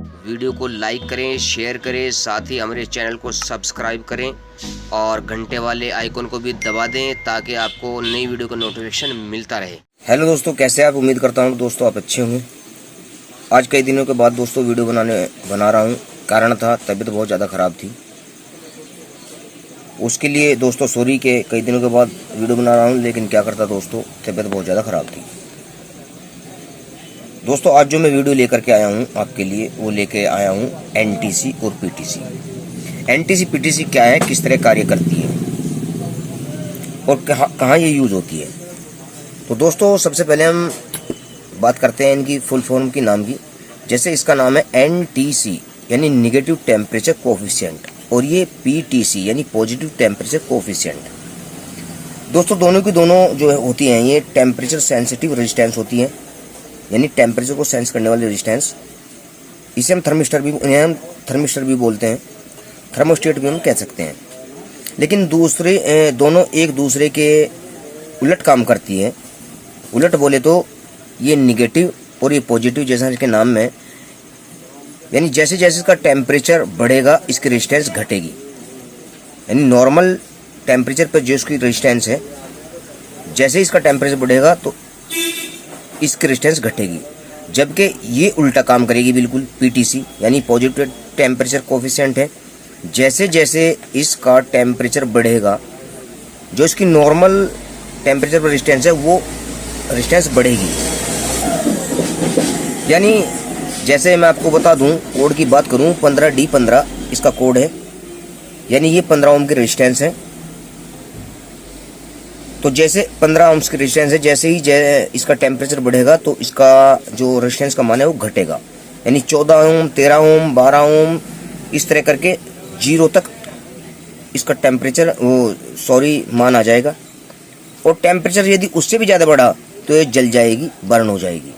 Video को like करें, share करें, साथ ही हमारे चैनल को सब्सक्राइब करें और घंटे वाले आइकन को भी दबा दें ताकि आपको नई वीडियो का नोटिफिकेशन मिलता रहे। हेलो दोस्तों, कैसे आप? उम्मीद करता हूँ दोस्तों आप अच्छे होंगे। आज कई दिनों के बाद दोस्तों वीडियो बना रहा हूँ। कारण था तबीयत बहुत ज़्यादा ख़राब थी, उसके लिए दोस्तों सॉरी के कई दिनों के बाद वीडियो बना रहा हूँ। लेकिन क्या करता दोस्तों, तबीयत बहुत ज़्यादा ख़राब थी। दोस्तों आज जो मैं वीडियो लेकर के आया हूँ आपके लिए, वो लेके आया हूँ एनटीसी और पीटीसी। एनटीसी पीटीसी क्या है, किस तरह कार्य करती है और कहाँ ये यूज़ होती है। तो दोस्तों सबसे पहले हम बात करते हैं इनकी फुल फॉर्म की, नाम की। जैसे इसका नाम है एनटीसी यानी निगेटिव टेम्परेचर कोफिशिएंट, और ये पीटीसी यानी पॉजिटिव टेम्परेचर कोफिशिएंट। दोस्तों दोनों की दोनों जो होती हैं ये टेम्परेचर सेंसिटिव रेजिस्टेंस होती हैं, यानी टेम्परेचर को सेंस करने वाली रेजिस्टेंस। इसे हम थर्मिस्टर भी बोलते हैं, थर्मोस्टेट भी हम कह सकते हैं। लेकिन दोनों एक दूसरे के उलट काम करती है। उलट बोले तो ये निगेटिव और ये पॉजिटिव, जैसा इसके नाम में, यानी जैसे जैसे इसका टेम्परेचर बढ़ेगा इसकी रेजिस्टेंस घटेगी। यानी नॉर्मल टेम्परेचर पर जो इसकी रेजिस्टेंस है, जैसे इसका टेम्परेचर बढ़ेगा तो इसकी रेजिस्टेंस घटेगी। जबकि ये उल्टा काम करेगी बिल्कुल, पीटीसी यानी पॉजिटिव टेम्परेचर कोफिशिएंट है। जैसे जैसे इसका टेम्परेचर बढ़ेगा, जो इसकी नॉर्मल टेम्परेचर पर रेजिस्टेंस है वो रेजिस्टेंस बढ़ेगी। यानी जैसे मैं आपको बता दूं, कोड की बात करूं, 15D15 इसका कोड है, यानी ये 15 ओम की रेजिस्टेंस है। तो जैसे 15 ओम्स की रेजिस्टेंस है, जैसे ही इसका टेम्परेचर बढ़ेगा तो इसका जो रेजिस्टेंस का मान है वो घटेगा। यानी 14 ओम, 13 ओम, 12 ओम, इस तरह करके 0 तक इसका टेम्परेचर मान आ जाएगा। और टेम्परेचर यदि उससे भी ज़्यादा बढ़ा तो ये जल जाएगी, बर्न हो जाएगी।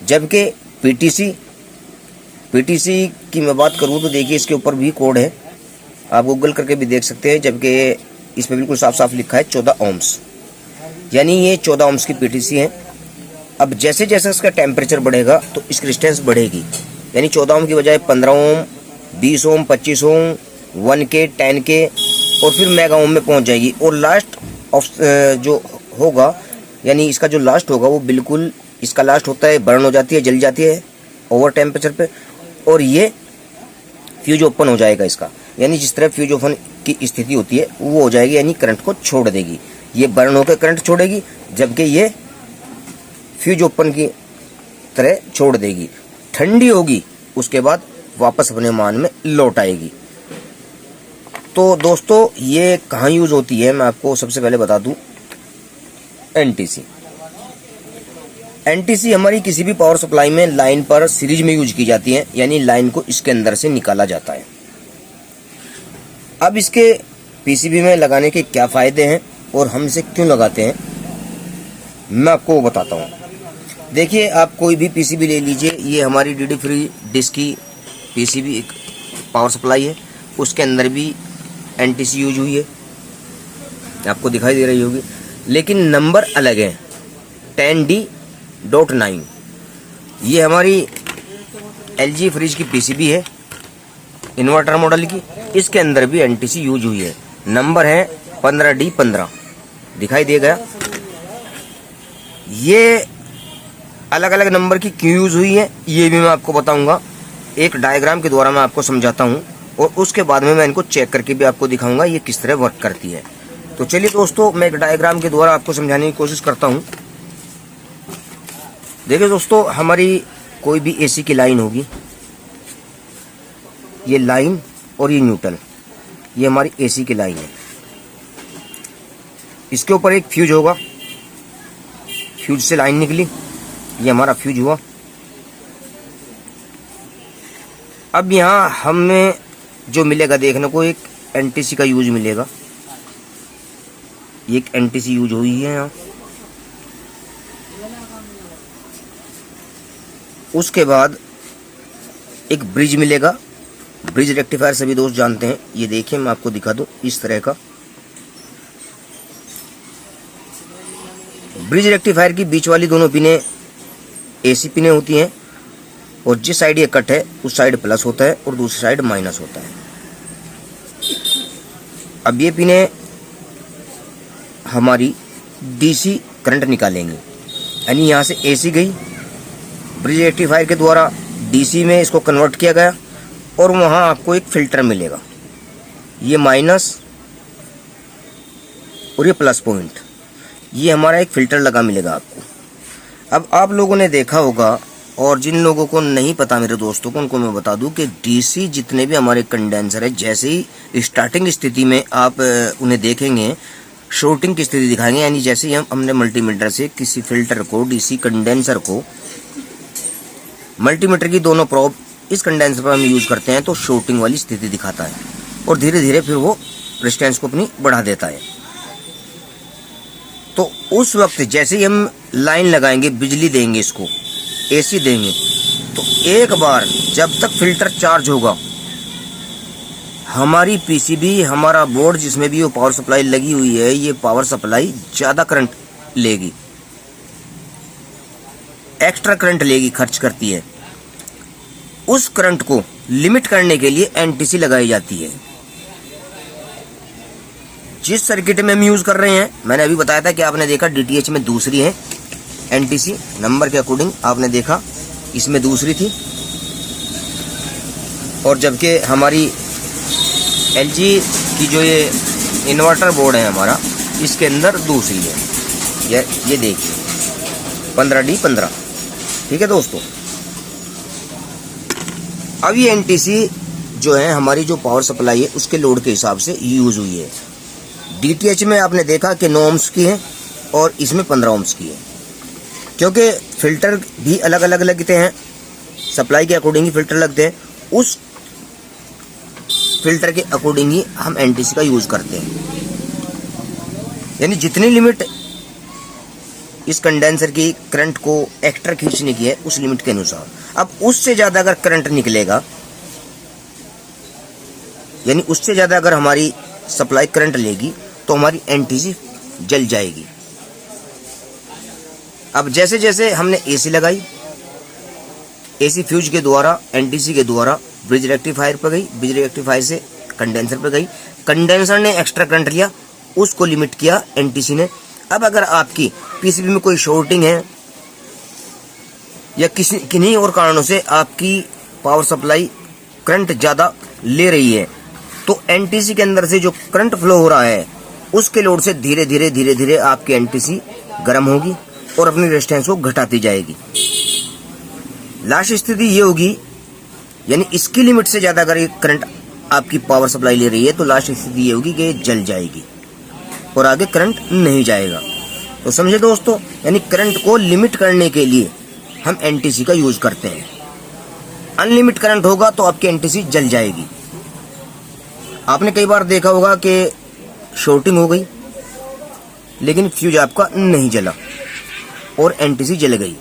जबकि पीटीसी की मैं बात करूँ तो देखिए इसके ऊपर भी कोड है, आप गूगल करके भी देख सकते हैं। जबकि इसमें बिल्कुल साफ साफ लिखा है 14 ओम्स, यानी ये 14 ओम्स की पीटीसी है। अब जैसे जैसे इसका टेम्परेचर बढ़ेगा तो इसकी रेजिस्टेंस बढ़ेगी, यानी 14 ओम की बजाय 15 ओम, 20 ओम, 25 ओम, 1K, 10K और फिर मेगा ओम में पहुंच जाएगी। और लास्ट जो होगा, यानी इसका जो लास्ट होगा वो बिल्कुल, इसका लास्ट होता है बर्न हो जाती है, जल जाती है ओवर टेम्परेचर पे, और ये फ्यूज ओपन हो जाएगा इसका। यानी जिस तरह फ्यूज ओपन की स्थिति होती है वो हो जाएगी, यानी करंट को छोड़ देगी। ये बर्न होकर करंट छोड़ेगी, जबकि ये फ्यूज ओपन की तरह छोड़ देगी। ठंडी होगी, उसके बाद वापस अपने मान में लौट आएगी। तो दोस्तों ये कहाँ यूज होती है, मैं आपको सबसे पहले बता दूं। एनटीसी हमारी किसी भी पावर सप्लाई में लाइन पर सीरीज में यूज की जाती है, यानी लाइन को इसके अंदर से निकाला जाता है। अब इसके पीसीबी में लगाने के क्या फायदे हैं और हम इसे क्यों लगाते हैं, मैं आपको बताता हूँ। देखिए आप कोई भी पीसीबी ले लीजिए, ये हमारी डीडी फ्री डिश की पीसीबी एक पावर सप्लाई है, उसके अंदर भी एनटीसी यूज हुई है, आपको दिखाई दे रही होगी। लेकिन नंबर अलग है, 10D.9। ये हमारी एलजी फ्रिज की पीसीबी है, इन्वर्टर मॉडल की, इसके अंदर भी एनटीसी यूज हुई है। नंबर है 15D15, दिखाई दे गया। ये अलग अलग नंबर की क्यों यूज हुई है ये भी मैं आपको बताऊंगा, एक डायग्राम के द्वारा मैं आपको समझाता हूँ, और उसके बाद में मैं इनको चेक करके भी आपको दिखाऊंगा ये किस तरह वर्क करती है। तो चलिए दोस्तों, मैं एक डायग्राम के द्वारा आपको समझाने की कोशिश करता हूँ। देखिए दोस्तों, हमारी कोई भी एसी की लाइन होगी, ये लाइन और ये न्यूट्रल, ये हमारी एसी की लाइन है। इसके ऊपर एक फ्यूज होगा, फ्यूज से लाइन निकली, ये हमारा फ्यूज हुआ। अब यहाँ हमें जो मिलेगा देखने को, एक एनटीसी का यूज मिलेगा। ये एक एनटीसी यूज हुई है यहाँ। उसके बाद एक ब्रिज मिलेगा, ब्रिज रेक्टिफायर सभी दोस्त जानते हैं। ये देखिए मैं आपको दिखा दूं, इस तरह का ब्रिज रेक्टिफायर की बीच वाली दोनों पिनें एसी पिनें होती हैं, और जिस साइड ये कट है उस साइड प्लस होता है और दूसरी साइड माइनस होता है। अब ये पिने हमारी डीसी करंट निकालेंगे, यानी यहाँ से एसी गई, ब्रिज रेक्टिफायर के द्वारा डीसी में इसको कन्वर्ट किया गया और वहाँ आपको एक फ़िल्टर मिलेगा, ये माइनस और ये प्लस पॉइंट, ये हमारा एक फ़िल्टर लगा मिलेगा आपको। अब आप लोगों ने देखा होगा, और जिन लोगों को नहीं पता मेरे दोस्तों को उनको मैं बता दूं कि डीसी जितने भी हमारे कंडेंसर है, जैसे ही स्टार्टिंग स्थिति में आप उन्हें देखेंगे शॉर्टिंग की स्थिति दिखाएंगे, यानी जैसे ही हमने मल्टीमीटर से किसी फिल्टर को, डीसी कंडेंसर को, मल्टीमीटर की दोनों प्रोब इस कंडेंसर पर हम यूज़ करते हैं तो शॉर्टिंग वाली स्थिति दिखाता है और धीरे धीरे फिर वो रेजिस्टेंस को अपनी बढ़ा देता है। तो उस वक्त जैसे ही हम लाइन लगाएंगे, बिजली देंगे, इसको एसी देंगे, तो एक बार जब तक फिल्टर चार्ज होगा हमारी पीसीबी, हमारा बोर्ड जिसमें भी वो पावर सप्लाई लगी हुई है, ये पावर सप्लाई ज़्यादा करंट लेगी, एक्स्ट्रा करंट लेगी, खर्च करती है। उस करंट को लिमिट करने के लिए एनटीसी लगाई जाती है। जिस सर्किट में हम यूज कर रहे हैं, मैंने अभी बताया था कि आपने देखा डीटीएच में दूसरी है एनटीसी, नंबर के अकॉर्डिंग आपने देखा इसमें दूसरी थी, और जबकि हमारी एलजी की जो ये इन्वर्टर बोर्ड है हमारा, इसके अंदर दूसरी है। ये देखिए 15D15, ठीक है दोस्तों। अब ये एनटीसी जो है हमारी जो पावर सप्लाई है उसके लोड के हिसाब से यूज हुई है। डीटीएच में आपने देखा कि 9 ohms की है और इसमें 15 ohms की है, क्योंकि फिल्टर भी अलग अलग लगते हैं, सप्लाई के अकॉर्डिंग ही फिल्टर लगते हैं, उस फिल्टर के अकॉर्डिंग ही हम एनटीसी का यूज करते हैं। यानी जितनी लिमिट इस कंडेंसर की करंट को एक्स्ट्रा खींचने की है उस लिमिट के अनुसार। अब उससे ज़्यादा अगर करंट निकलेगा, यानी उससे ज़्यादा अगर हमारी सप्लाई करंट लेगी तो हमारी एनटीसी जल जाएगी। अब जैसे जैसे हमने एसी लगाई, एसी फ्यूज के द्वारा एनटीसी के द्वारा ब्रिज रेक्टिफायर पर गई, ब्रिज रेक्टिफायर से कंडेंसर पर गई, कंडेंसर ने एक्स्ट्रा करंट लिया, उसको लिमिट किया एनटीसी ने। अब अगर आपकी पीसीबी में कोई शॉर्टिंग है या किन्हीं और कारणों से आपकी पावर सप्लाई करंट ज़्यादा ले रही है, तो एनटीसी के अंदर से जो करंट फ्लो हो रहा है उसके लोड से धीरे धीरे धीरे धीरे आपकी एनटीसी गर्म होगी और अपनी रेजिस्टेंस को घटाती जाएगी। लास्ट स्थिति ये होगी, यानी इसकी लिमिट से ज़्यादा अगर ये करंट आपकी पावर सप्लाई ले रही है तो लास्ट स्थिति ये होगी कि ये जल जाएगी और आगे करंट नहीं जाएगा। तो समझे दोस्तों, यानी करंट को लिमिट करने के लिए हम एनटीसी का यूज करते हैं। अनलिमिट करंट होगा तो आपकी एनटीसी जल जाएगी। आपने कई बार देखा होगा कि शॉर्टिंग हो गई लेकिन फ्यूज आपका नहीं जला और एनटीसी जल गई,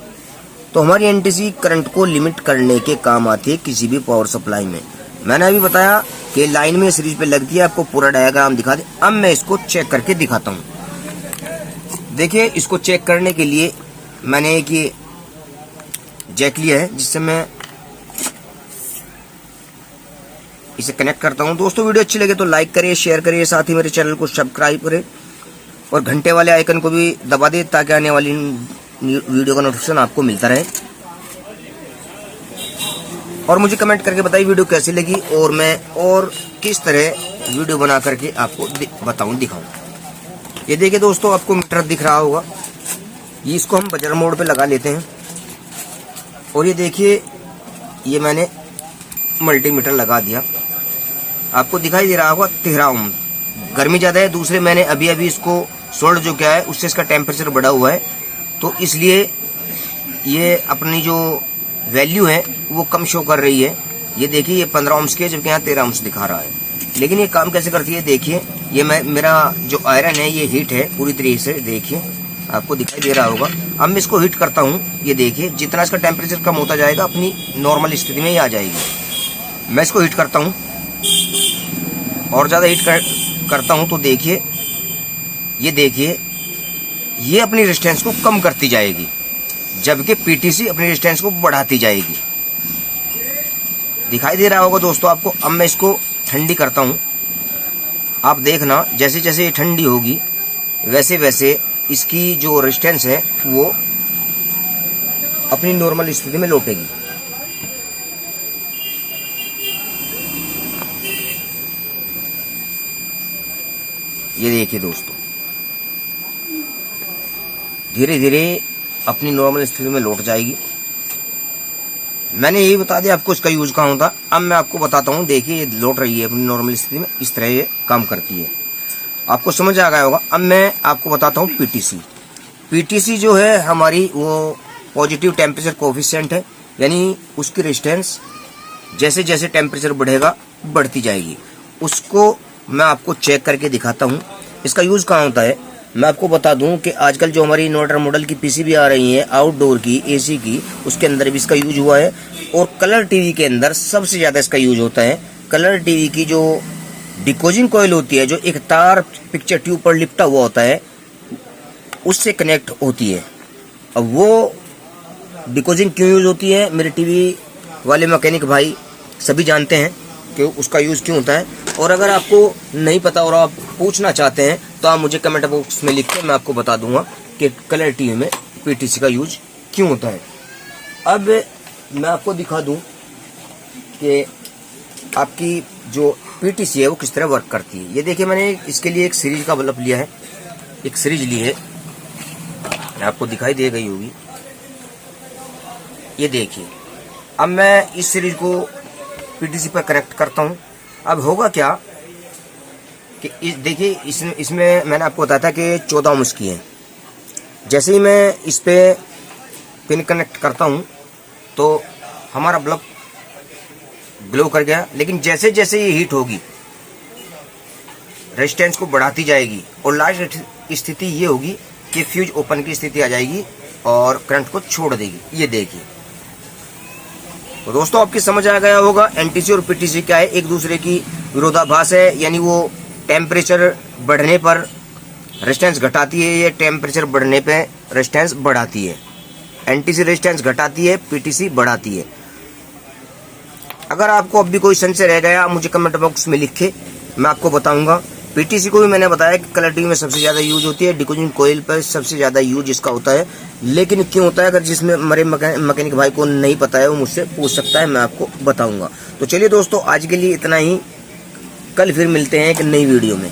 तो हमारी एनटीसी करंट को लिमिट करने के काम आती है किसी भी पावर सप्लाई में। मैंने अभी बताया कि लाइन में सीरीज पे लगती है, आपको पूरा डायग्राम दिखा दे। अब मैं इसको चेक करके दिखाता हूँ। देखिए, इसको चेक करने के लिए मैंने एक ये जैक लिया है जिससे मैं इसे कनेक्ट करता हूँ। दोस्तों, वीडियो अच्छी लगे तो लाइक करिए, शेयर करिए, साथ ही मेरे चैनल को सब्सक्राइब करें और घंटे वाले आइकन को भी दबा दें ताकि आने वाली वीडियो का नोटिफिकेशन आपको मिलता रहे। और मुझे कमेंट करके बताइए वीडियो कैसी लगी और मैं और किस तरह वीडियो बना करके आपको बताऊं, दिखाऊं। ये देखिए दोस्तों, आपको मीटर दिख रहा होगा, ये इसको हम बजर मोड पे लगा लेते हैं। और ये देखिए, ये मैंने मल्टीमीटर लगा दिया, आपको दिखाई दे रहा होगा 13 ohm। गर्मी ज़्यादा है, दूसरे मैंने अभी अभी इसको सोल्ड जो क्या है उससे इसका टेम्परेचर बढ़ा हुआ है, तो इसलिए ये अपनी जो वैल्यू है वो कम शो कर रही है। ये देखिए, ये 15 ohms की है जबकि यहाँ 13 ohms दिखा रहा है। लेकिन ये काम कैसे करती है देखिए, ये मेरा जो आयरन है ये हीट है पूरी तरीके से, देखिए आपको दिखाई दे रहा होगा। अब मैं इसको हीट करता हूँ, ये देखिए जितना इसका टेम्परेचर कम होता जाएगा अपनी नॉर्मल स्थिति में ही आ जाएगी। मैं इसको हीट करता हूँ और ज़्यादा हीट करता हूँ तो देखिए, ये देखिए ये अपनी रेजिस्टेंस को कम करती जाएगी जबकि पीटीसी अपनी रेजिस्टेंस को बढ़ाती जाएगी। दिखाई दे रहा होगा दोस्तों आपको। अब मैं इसको ठंडी करता हूँ। आप देखना जैसे जैसे ये ठंडी होगी वैसे वैसे इसकी जो रेजिस्टेंस है वो अपनी नॉर्मल स्थिति में लौटेगी। ये देखिए दोस्तों, धीरे धीरे अपनी नॉर्मल स्थिति में लौट जाएगी। मैंने यही बता दिया आपको इसका यूज कहाँ होता। अब मैं आपको बताता हूँ। देखिए ये लौट रही है अपनी नॉर्मल स्थिति में, इस तरह ये काम करती है। आपको समझ आ गया होगा। अब मैं आपको बताता हूँ पीटीसी। पीटीसी जो है हमारी वो पॉजिटिव टेम्परेचर कोएफिशिएंट है, यानी उसकी रेजिस्टेंस जैसे जैसे टेम्परेचर बढ़ेगा बढ़ती जाएगी। उसको मैं आपको चेक करके दिखाता हूँ। इसका यूज़ कहाँ होता है मैं आपको बता दूं कि आजकल जो हमारी इन्वर्टर मॉडल की पीसीबी आ रही है आउटडोर की, एसी की, उसके अंदर भी इसका यूज हुआ है। और कलर टीवी के अंदर सबसे ज़्यादा इसका यूज होता है। कलर टीवी की जो डिकोजिंग कॉइल होती है, जो एक तार पिक्चर ट्यूब पर लिपटा हुआ होता है, उससे कनेक्ट होती है। अब वो डिकोजिंग क्यों यूज होती है, मेरे टीवी वाले मैकेनिक भाई सभी जानते हैं कि उसका यूज़ क्यों होता है। और अगर आपको नहीं पता और आप पूछना चाहते हैं तो आप मुझे कमेंट बॉक्स में लिख के मैं आपको बता दूंगा कि कलर टीवी में पीटीसी का यूज क्यों होता है। अब मैं आपको दिखा दूं कि आपकी जो पीटीसी है वो किस तरह वर्क करती है। ये देखिए, मैंने इसके लिए एक सीरीज का बल्ब लिया है, एक सीरीज ली है, आपको दिखाई दे गई होगी। ये देखिए, अब मैं इस सीरीज को पीटीसी पर कनेक्ट करता हूँ। अब होगा क्या कि देखिए इसमें मैंने आपको बताया था कि 14 ओम्स की है। जैसे ही मैं इस पे पिन कनेक्ट करता हूँ तो हमारा बल्ब ग्लो कर गया। लेकिन जैसे जैसे ये हीट होगी रेजिस्टेंस को बढ़ाती जाएगी और लास्ट स्थिति ये होगी कि फ्यूज ओपन की स्थिति आ जाएगी और करंट को छोड़ देगी। ये देखिए, तो दोस्तों आपकी समझ आ गया होगा एनटीसी और पीटीसी क्या है, एक दूसरे की विरोधाभास है। यानी वो टेम्परेचर बढ़ने पर रेजिस्टेंस घटाती है, ये टेम्परेचर बढ़ने पे रेजिस्टेंस बढ़ाती है। एनटीसी रेजिस्टेंस घटाती है, पीटीसी बढ़ाती है। अगर आपको अब भी कोई संशय रह गया मुझे कमेंट बॉक्स में लिखे, मैं आपको बताऊंगा। पीटीसी को भी मैंने बताया कि कलर टीवी में सबसे ज़्यादा यूज होती है, डिकोजिंग कोयल पर सबसे ज़्यादा यूज इसका होता है। लेकिन क्यों होता है, अगर जिसमें हमारे मैकेनिक भाई को नहीं पता है वो मुझसे पूछ सकता है, मैं आपको बताऊंगा। तो चलिए दोस्तों, आज के लिए इतना ही। कल फिर मिलते हैं एक नई वीडियो में।